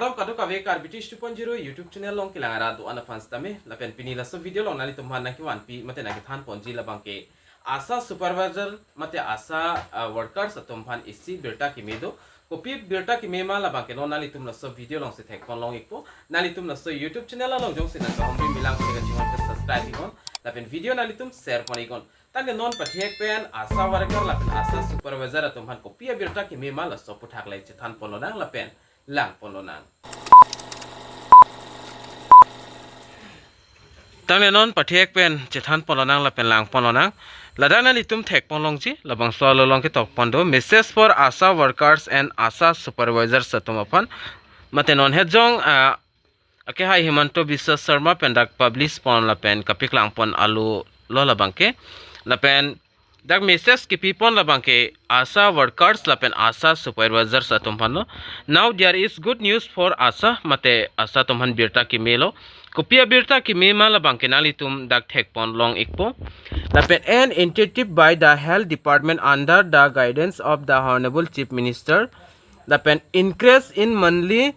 Swadom kadu kawe Karbi 2.0 YouTube channel long kilangara do ana fans tame lapen pini la so video long nali tumhan na ki wan pi mate na ki than ponji labang ke Asha Supervisor mate Asha workers Atum Aphan Birta Keme do kopi Birta Keme ma labang ke no nali tum la so video long se thek kon long ikpo nali tum la so YouTube channel long jong sina so hombi milang ko ga chingon ke subscribe ikon lapen video nali tum share kon ikon tangge non pathek pen Asha worker lapen Asha Supervisor Atum Aphan kopi Birta Keme ma la so puthak lai che than polodang lapen lang polonang tangne non pathek pen chethan polonang lapen lang polonang ladana litum thek Longji labangso lolong ke tok pondo message for Asha workers and Asha Supervisor Atum Aphan mate non hejong ake hai Himanto Biswa Sharma pendak publish pon lapen kapik lang pon alu lo labangke lapen dak message ki pipon labangke Asha workers lapen Asha Supervisors Atum Aphan. Now there is good news for Asha mate Asha Aphan Birta Keme lo kopia Birta Keme ma labangke nalitum dak thek pon long ikpo lapen an initiative by the health department under the guidance of the honorable chief minister lapen increase in monthly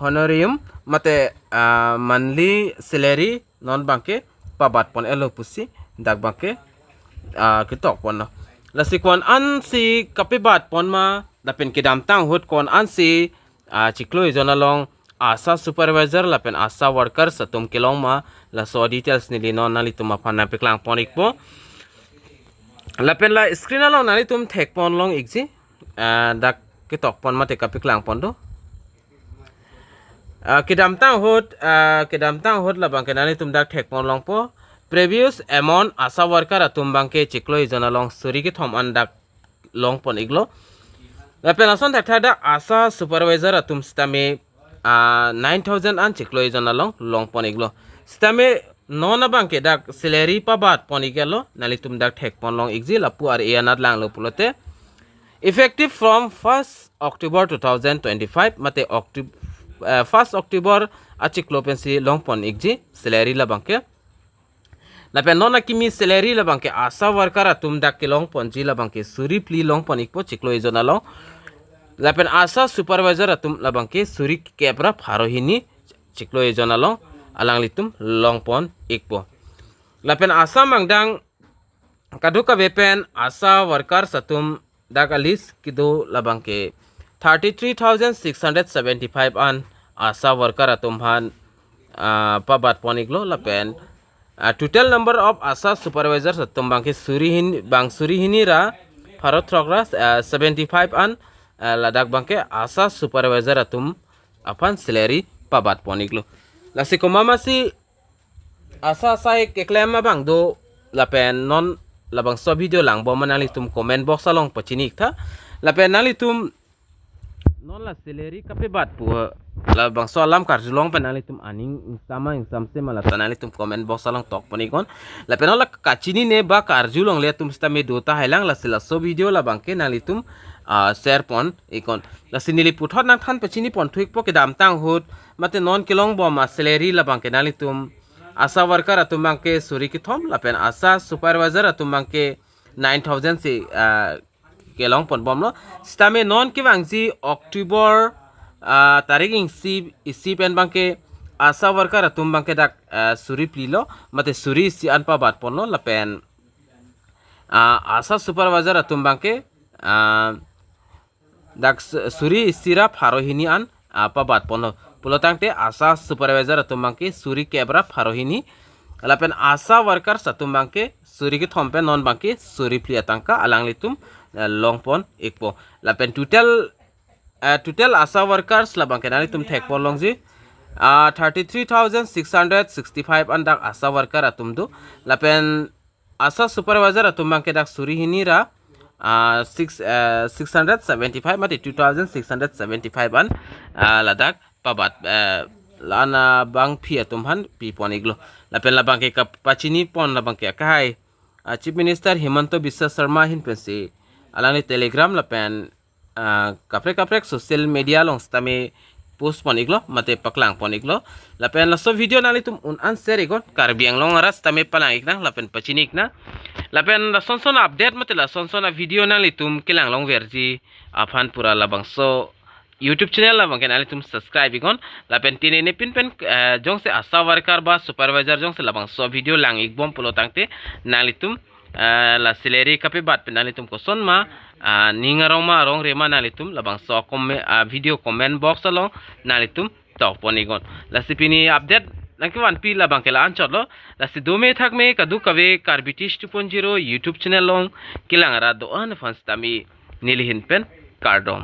honorarium mate monthly salary non bangke pabat pon elo pusi dak bangke kitok pon la si kon an si kapibat pon ma lapen kidam tang hut kon an si chiklo izonalong Asha Supervisor lapen Asha workers Atum kilong ma la so details ni linon nali tum Aphan na piklang pon ikpo lapen la screen along nali tum thek pon long ikji dak kitok pon ma te kapiklang pon do kidam tang hut labang ke nali tum dak thek pon long po previous amount Asha worker Atum bangke chiklo izonalong suri ki thom an dak long pon iglo lapen ason thada Asha Supervisor Atum stame 9,000 an chiklo izonalong long pon iglo stame nona bangke dak salary pabat pon igelo nalitum dak thek pon long igji lapu ar anat lang lo pulote effective from 1st October 2025 mate 1st October achiklo pensi long pon igji salary la bangke lapen nona kimi salary la bangke Asha worker Atum dak long pon ji la bangke suri pli long pon ikpo chiklo izonalong lapen Asha Supervisor Atum labangke suri kebra pharohini chiklo izonalong alang litum long pon ikpo lapen Asha mangdang kaduka bepen Asha workers Atum dak alis kido labangke 33,675 an Asha worker Atum Aphan pabat pon iglo lapen total number of Asha Supervisors Atum bangke suri hini ra pharot thokra 75 an ladak bangke Asha Supervisor Atum Aphan salary pabat poniglo lasiko mama si Asha sai keklema bang do lapen non labang so video lang bo manali tum comment box along pachinik tha lapen nali tum non la salary kapebat pu labang so alam karjulong penali tum aning insam se mala tanali tum comment box along tok ponikon lapen ola kachini ne ba karjulong le tum stame dota hailang la sila so video labang ke nali tum share pon ikon la sinili puthot nang than pachini pon thuik po ke dam tang hut mate non kilong bo ma salary la bangke nali tum Asha worker Atum bangke suri ki thom lapen Asha Supervisor Atum bangke 9,000 se kelong pon bom lo stame non ki bangji October tarik isi pen bangke Asha worker Atum bangke dak suri plilo mate suri si anpa bat pon lo lapen Asha Supervisor Atum bangke dak suri istira pharohini an pabat pono pulotang te Asha Supervisor Atum bangke suri kebra pharohini lapen Asha workers Atum bangke suri ki thompe non bangke suri pliatangka alang litum long pon ikpo lapen total Asha workers la bangke nali tum thek pon longji 33,665 an dak Asha worker Atum do lapen Asha Supervisor Atum bangke dak suri hini ra 675 mati 2,675 an ladak pabat lana bang phi Atum Aphan pi pon iglo lapen la bangke kapachini pon la bangke kahai chief minister Himanto Biswa Sharma hin pensi alani telegram lapen kaprek social media long stame post pon iglo mate paklang pon iglo lapen la so video nali tum un answer igon Karbi long ras tame palang ikna lapen pachinik na lapen la sonson update mate la sonson video nali tum kilang long verji Aphan pura labangso YouTube channel la bangke nali tum subscribe ikon la pen tine ne pin pen jong se asa worker ba supervisor jong se labang so video lang ikbom pulo tangte nali tum la salary kape bat pen nali tum koson ma ningarong ma rong rema nali tum labang so video comment box along nali tum tok ponigon la sipini update nangke wan pi la bangke la anchot lo la si dome thak me kadu kave karbitish 2.0 YouTube channel long kilangara do an fans tami nilihin pen kardom